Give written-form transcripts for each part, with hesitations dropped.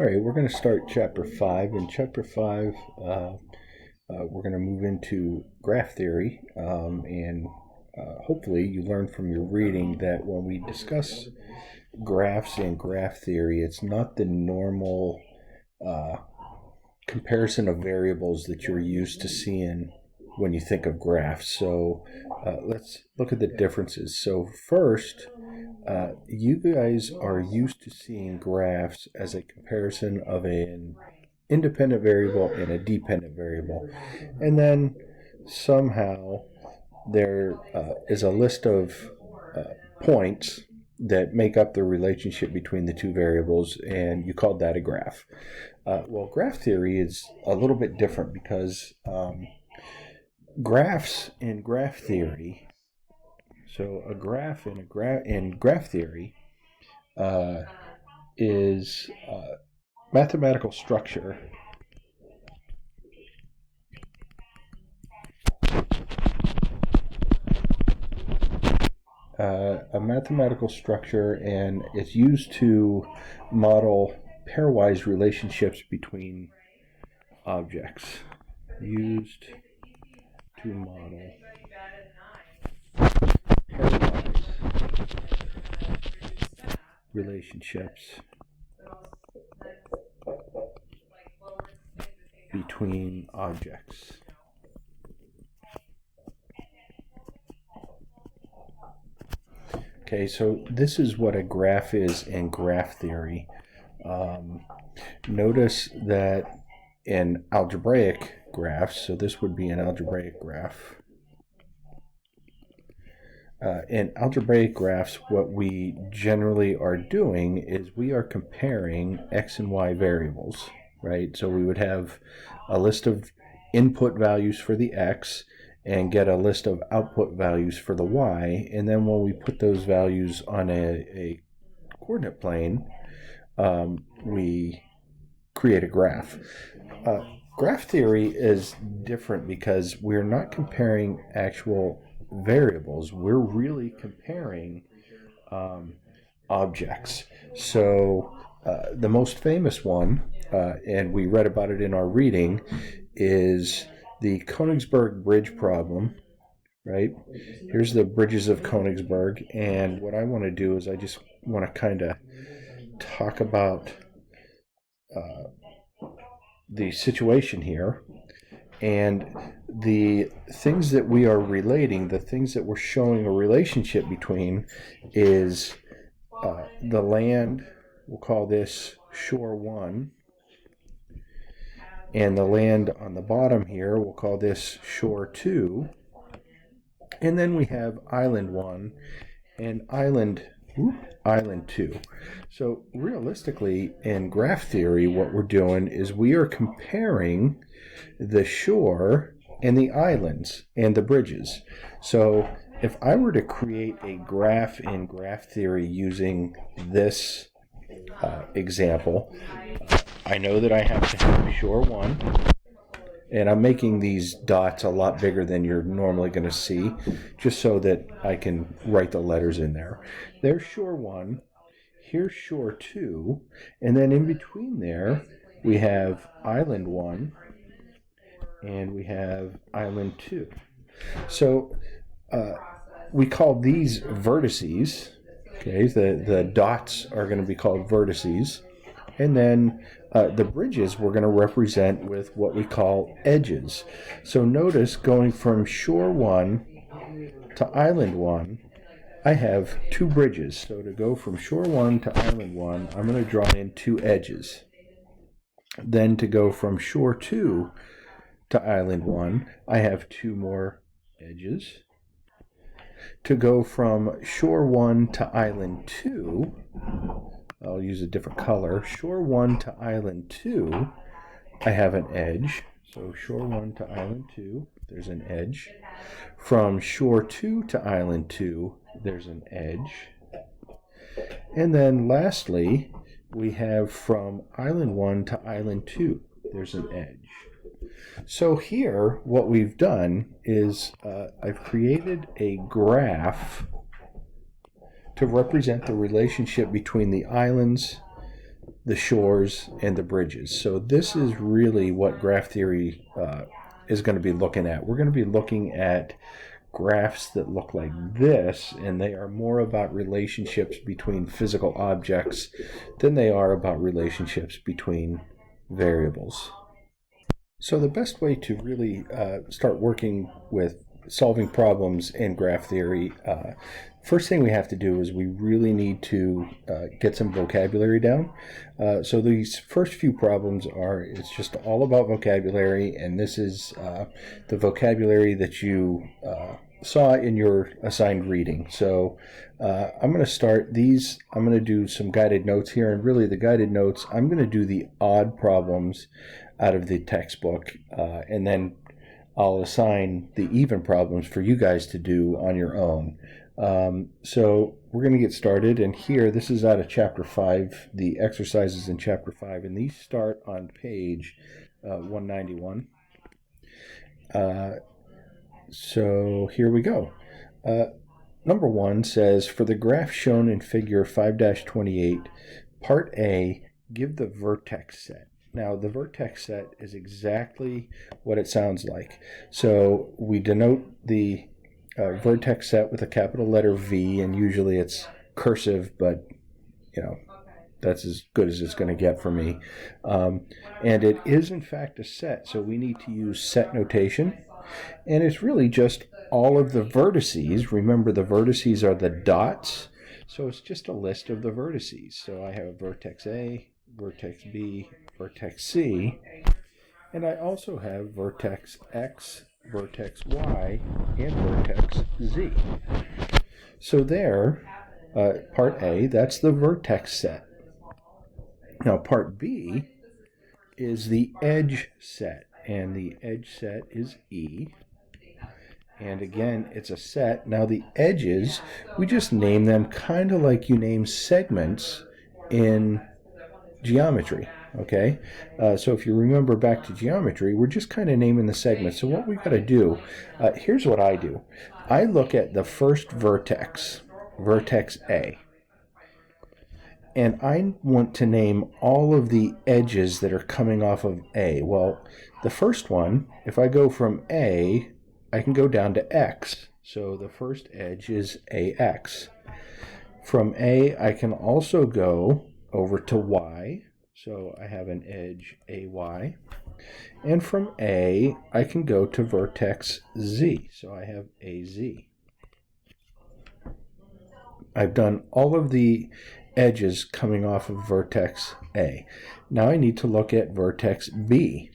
All right, we're going to start chapter 5. In chapter 5, we're going to move into graph theory, and hopefully you learn from your reading that when we discuss graphs and graph theory, it's not the normal comparison of variables that you're used to seeing when you think of graphs. So let's look at the differences. So first, you guys are used to seeing graphs as a comparison of an independent variable and a dependent variable. And then somehow there is a list of points that make up the relationship between the two variables, and you called that a graph. Well, graph theory is a little bit different because graphs in graph theory, so a graph in graph theory is mathematical structure and it's used to model pairwise relationships between objects. Used to model pairwise relationships between objects. Okay, so this is what a graph is in graph theory. Notice that in algebraic graphs, so this would be an algebraic graph. In algebraic graphs, what we generally are doing is we are comparing x and y variables, right? So we would have a list of input values for the x and get a list of output values for the y, and then when we put those values on a coordinate plane, we create a graph. Graph theory is different because we're not comparing actual variables. We're really comparing objects. So the most famous one, and we read about it in our reading, is the Königsberg Bridge problem, right? Here's the bridges of Königsberg, and what I want to do is I just want to kind of talk about the situation here, and the things that we are relating, the things that we're showing a relationship between is the land, we'll call this shore 1, and the land on the bottom here, we'll call this shore 2, and then we have island 1 and island 2. So realistically, in graph theory, what we're doing is we are comparing the shore and the islands and the bridges. So if I were to create a graph in graph theory using this example, I know that I have to have shore 1, and I'm making these dots a lot bigger than you're normally going to see, just so that I can write the letters in there. There's shore 1, here's shore 2, and then in between there we have island 1 and we have island 2. So we call these vertices. Okay, the dots are going to be called vertices, and then the bridges we're going to represent with what we call edges. So notice going from shore 1 to island 1, I have two bridges. So to go from shore 1 to island 1, I'm going to draw in two edges. Then to go from shore 2 to island 1, I have two more edges. To go from shore 1 to island 2, I'll use a different color. Shore 1 to island 2, I have an edge. So shore 1 to island 2, there's an edge. From shore 2 to island 2, there's an edge. And then lastly, we have from island 1 to island 2, there's an edge. So here, what we've done is I've created a graph to represent the relationship between the islands the shores, and the bridges. So this is really what graph theory is going to be looking at. We're going to be looking at graphs that look like this, and they are more about relationships between physical objects than they are about relationships between variables. So the best way to really start working with solving problems in graph theory, first thing we have to do is we really need to get some vocabulary down. So these first few problems it's just all about vocabulary, and this is the vocabulary that you saw in your assigned reading. So I'm going to start these. I'm going to do some guided notes here, and really the guided notes, I'm going to do the odd problems out of the textbook, and then I'll assign the even problems for you guys to do on your own. So we're going to get started, and here, this is out of Chapter 5, the exercises in Chapter 5, and these start on page 191. So here we go. Number 1 says, for the graph shown in figure 5-28, part A, give the vertex set. Now, the vertex set is exactly what it sounds like. So we denote the vertex set with a capital letter V, and usually it's cursive, but, that's as good as it's going to get for me. And it is, in fact, a set, so we need to use set notation. And it's really just all of the vertices. Remember, the vertices are the dots, so it's just a list of the vertices. So I have vertex A, vertex B, vertex C, and I also have vertex X, vertex Y, and vertex Z. So there, part A, that's the vertex set. Now part B is the edge set, and the edge set is E. And again, it's a set. Now the edges, we just name them kind of like you name segments in geometry, okay? So if you remember back to geometry, we're just kind of naming the segments. So what we've got to do, here's what I do. I look at the first vertex, vertex A, and I want to name all of the edges that are coming off of A. Well, the first one, if I go from A, I can go down to X. So the first edge is AX. From A, I can also go over to Y. So I have an edge AY. And from A, I can go to vertex Z. So I have AZ. I've done all of the edges coming off of vertex A. Now I need to look at vertex B.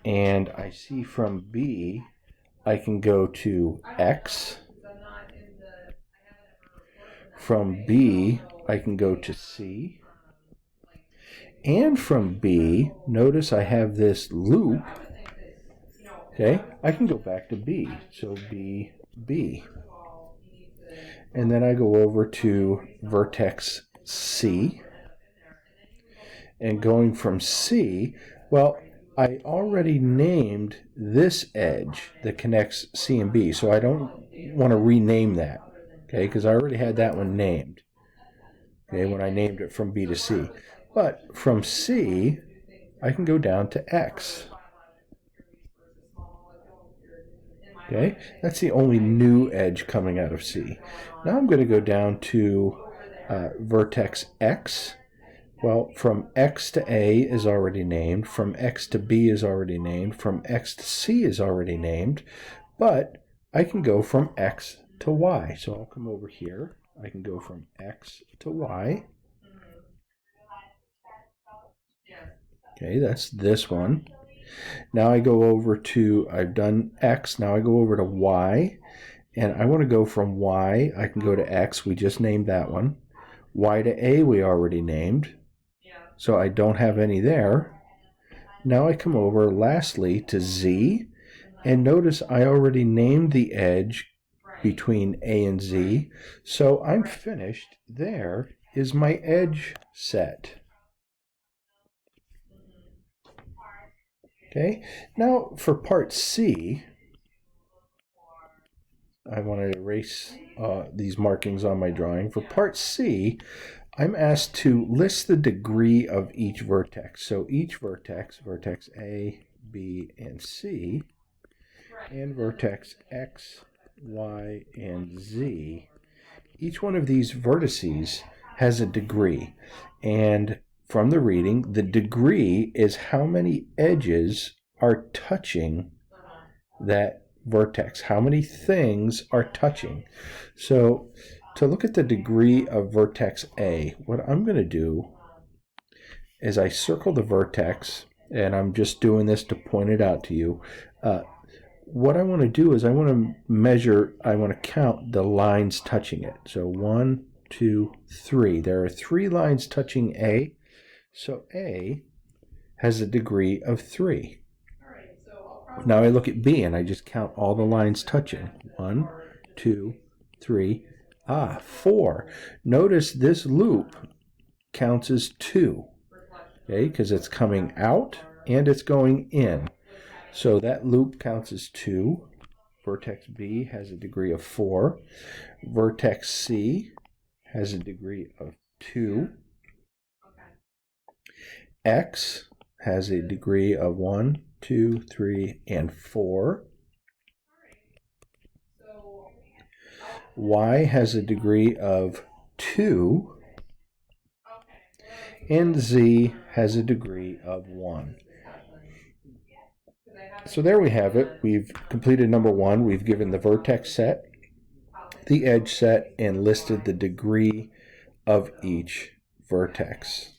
And I see from B, I can go to X. From B, I can go to C. And from B, notice I have this loop. Okay, I can go back to B. So B, B. And then I go over to vertex C. And going from C, well, I already named this edge that connects C and B, so I don't want to rename that, okay, because I already had that one named, okay, when I named it from B to C. But from C, I can go down to X. Okay, that's the only new edge coming out of C. Now I'm going to go down to vertex X. Well, from X to A is already named, from X to B is already named, from X to C is already named, but I can go from X to Y. So I'll come over here. I can go from X to Y. Okay, that's this one. Now I go over to, I've done X, now I go over to Y, and I want to go from Y, I can go to X, we just named that one. Y to A we already named, so I don't have any there. Now I come over lastly to Z, and notice I already named the edge between A and Z, so I'm finished. There is my edge set. Okay, now for part C, I want to erase these markings on my drawing. For part C, I'm asked to list the degree of each vertex. So each vertex, vertex A, B, and C, and vertex X, Y, and Z, each one of these vertices has a degree. And from the reading, the degree is how many edges are touching that vertex, how many things are touching. So to look at the degree of vertex A, what I'm going to do is I circle the vertex, and I'm just doing this to point it out to you. What I want to do is I want to measure, I want to count the lines touching it. So 1, 2, 3. There are 3 lines touching A. So A has a degree of 3. Now I look at B and I just count all the lines touching. 1, 2, 3, 4. Notice this loop counts as 2, okay, because it's coming out and it's going in. So that loop counts as 2. Vertex B has a degree of 4. Vertex C has a degree of 2. X has a degree of 1, 2, 3, and 4. Y has a degree of 2. And Z has a degree of 1. So there we have it. We've completed number 1. We've given the vertex set, the edge set, and listed the degree of each vertex.